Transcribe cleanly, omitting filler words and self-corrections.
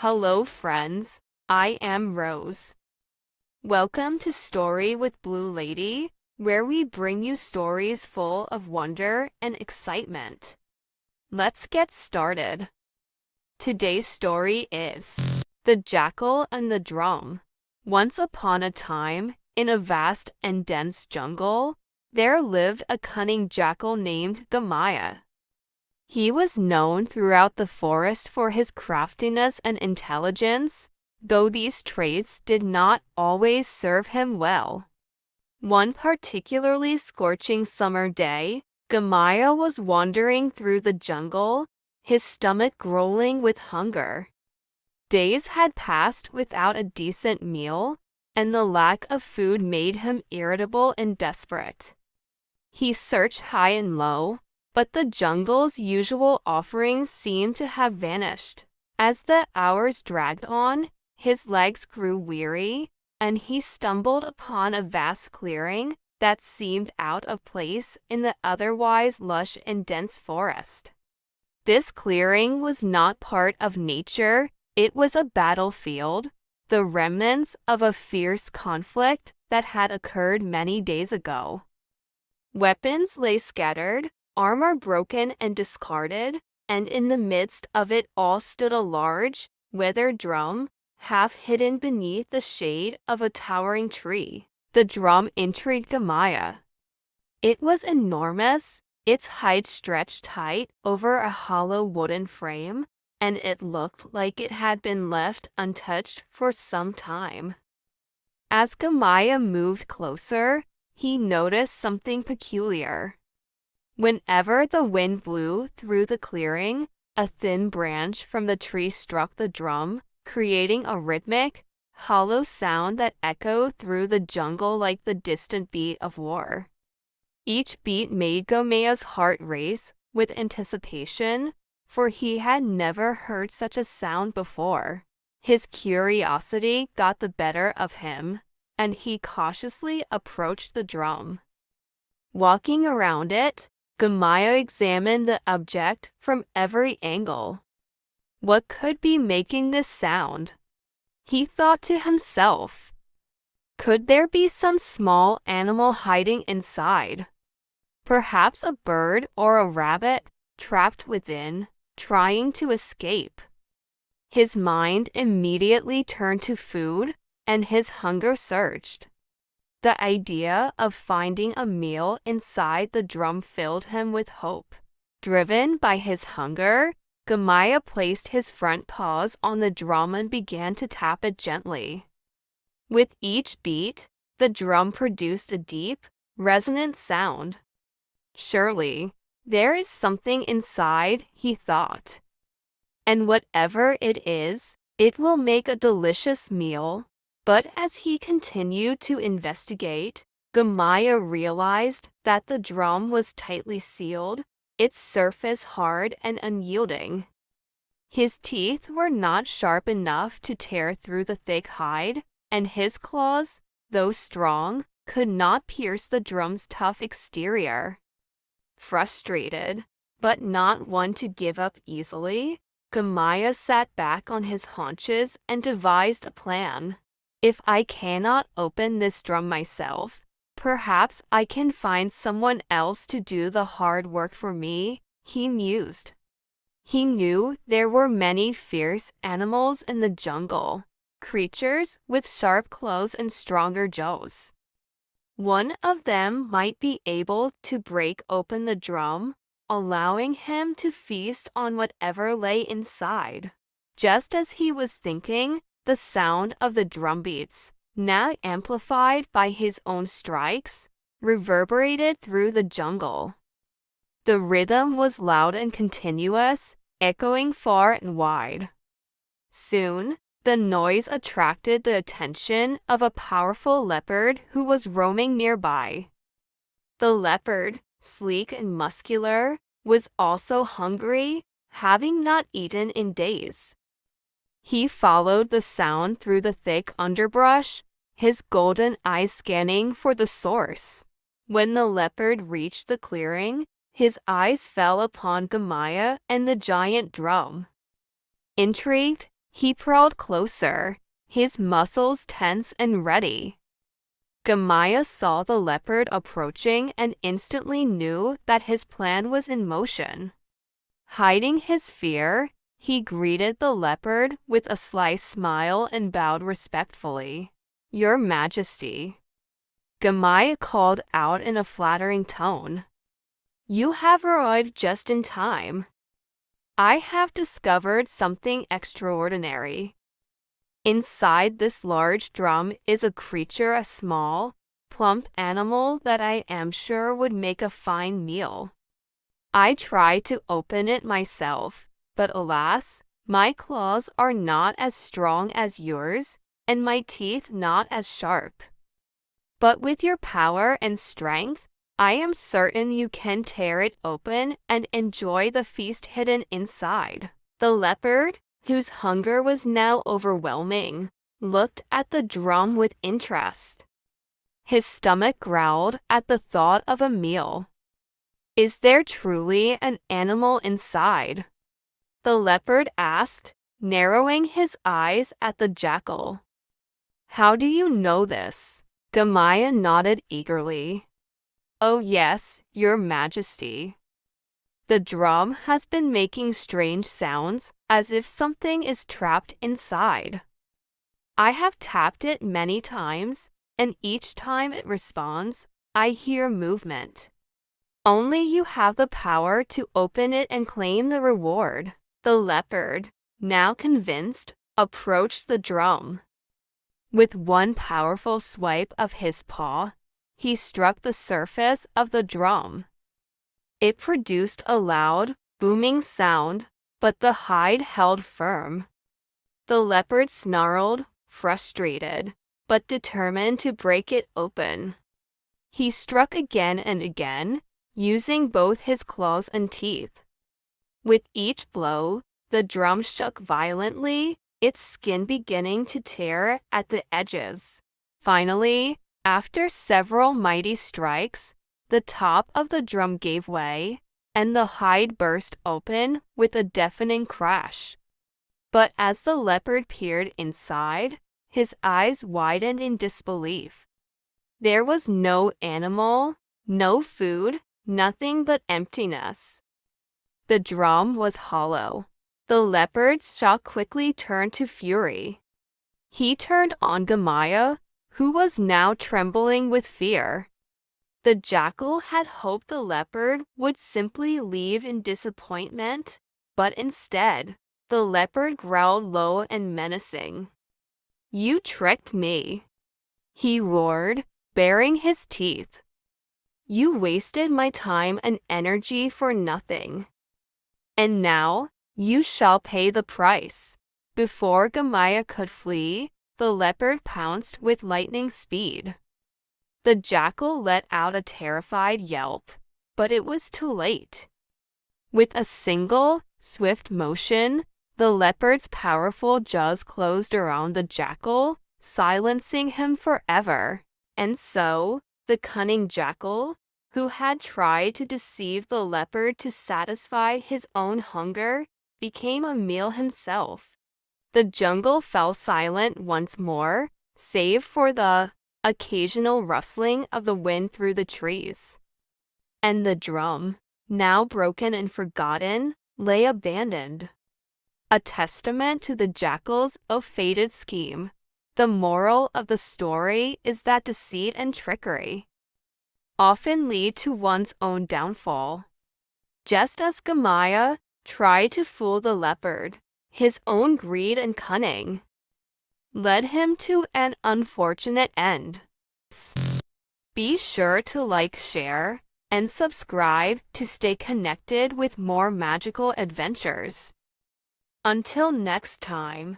Hello, friends. I am Rose. Welcome to Story with Blue Lady, where we bring you stories full of wonder and excitement. Let's get started. Today's story is The Jackal and the Drum. Once upon a time, in a vast and dense jungle, there lived a cunning jackal named Gamaya. He was known throughout the forest for his craftiness and intelligence, though these traits did not always serve him well. One particularly scorching summer day, Gamaya was wandering through the jungle, his stomach growling with hunger. Days had passed without a decent meal, and the lack of food made him irritable and desperate. He searched high and low, but the jungle's usual offerings seemed to have vanished. As the hours dragged on, his legs grew weary, and he stumbled upon a vast clearing that seemed out of place in the otherwise lush and dense forest. This clearing was not part of nature, it was a battlefield, the remnants of a fierce conflict that had occurred many days ago. Weapons lay scattered, armor broken and discarded, and in the midst of it all stood a large, weathered drum, half hidden beneath the shade of a towering tree. The drum intrigued Gamaya. It was enormous, its height stretched tight over a hollow wooden frame, and it looked like it had been left untouched for some time. As Gamaya moved closer, he noticed something peculiar. Whenever the wind blew through the clearing, a thin branch from the tree struck the drum, creating a rhythmic, hollow sound that echoed through the jungle like the distant beat of war. Each beat made Gamaya's heart race with anticipation, for he had never heard such a sound before. His curiosity got the better of him, and he cautiously approached the drum. Walking around it, Gamaya examined the object from every angle. What could be making this sound? He thought to himself. Could there be some small animal hiding inside? Perhaps a bird or a rabbit trapped within, trying to escape. His mind immediately turned to food, and his hunger surged. The idea of finding a meal inside the drum filled him with hope. Driven by his hunger, Gamaya placed his front paws on the drum and began to tap it gently. With each beat, the drum produced a deep, resonant sound. Surely, there is something inside, he thought. And whatever it is, it will make a delicious meal. But as he continued to investigate, Gamaya realized that the drum was tightly sealed, its surface hard and unyielding. His teeth were not sharp enough to tear through the thick hide, and his claws, though strong, could not pierce the drum's tough exterior. Frustrated, but not one to give up easily, Gamaya sat back on his haunches and devised a plan. If I cannot open this drum myself, perhaps I can find someone else to do the hard work for me, he mused. He knew there were many fierce animals in the jungle, creatures with sharp claws and stronger jaws. One of them might be able to break open the drum, allowing him to feast on whatever lay inside. Just as he was thinking, the sound of the drumbeats, now amplified by his own strikes, reverberated through the jungle. The rhythm was loud and continuous, echoing far and wide. Soon, the noise attracted the attention of a powerful leopard who was roaming nearby. The leopard, sleek and muscular, was also hungry, having not eaten in days. He followed the sound through the thick underbrush, his golden eyes scanning for the source. When the leopard reached the clearing, his eyes fell upon Gamaya and the giant drum. Intrigued, He prowled closer, his muscles tense and ready. Gamaya saw the leopard approaching and instantly knew that his plan was in motion. Hiding his fear, he greeted the leopard with a sly smile and bowed respectfully. "Your Majesty," Gamaya called out in a flattering tone. "You have arrived just in time. I have discovered something extraordinary. Inside this large drum is a creature, a small, plump animal that I am sure would make a fine meal. I tried to open it myself, but alas, my claws are not as strong as yours, and my teeth not as sharp. But with your power and strength, I am certain you can tear it open and enjoy the feast hidden inside." The leopard, whose hunger was now overwhelming, looked at the drum with interest. His stomach growled at the thought of a meal. "Is there truly an animal inside?" the leopard asked, narrowing his eyes at the jackal. "How do you know this?" Gamaya nodded eagerly. "Oh yes, Your Majesty. The drum has been making strange sounds as if something is trapped inside. I have tapped it many times, and each time it responds, I hear movement. Only you have the power to open it and claim the reward." The leopard, now convinced, approached the drum. With one powerful swipe of his paw, he struck the surface of the drum. It produced a loud, booming sound, but the hide held firm. The leopard snarled, frustrated, but determined to break it open. He struck again and again, using both his claws and teeth. With each blow, the drum shook violently, its skin beginning to tear at the edges. Finally, after several mighty strikes, the top of the drum gave way, and the hide burst open with a deafening crash. But as the leopard peered inside, his eyes widened in disbelief. There was no animal, no food, nothing but emptiness. The drum was hollow. The leopard's shock quickly turned to fury. He turned on Gamaya, who was now trembling with fear. The jackal had hoped the leopard would simply leave in disappointment, but instead, the leopard growled low and menacing. "You tricked me," he roared, baring his teeth. "You wasted my time and energy for nothing. And now, you shall pay the price." Before Gamaya could flee, the leopard pounced with lightning speed. The jackal let out a terrified yelp, but it was too late. With a single, swift motion, the leopard's powerful jaws closed around the jackal, silencing him forever. And so, the cunning jackal, who had tried to deceive the leopard to satisfy his own hunger, became a meal himself. The jungle fell silent once more, save for the occasional rustling of the wind through the trees. And the drum, now broken and forgotten, lay abandoned. A testament to the jackal's ill-fated scheme. The moral of the story is that deceit and trickery often lead to one's own downfall. Just as Gamaya tried to fool the leopard, his own greed and cunning led him to an unfortunate end. Be sure to like, share, and subscribe to stay connected with more magical adventures. Until next time.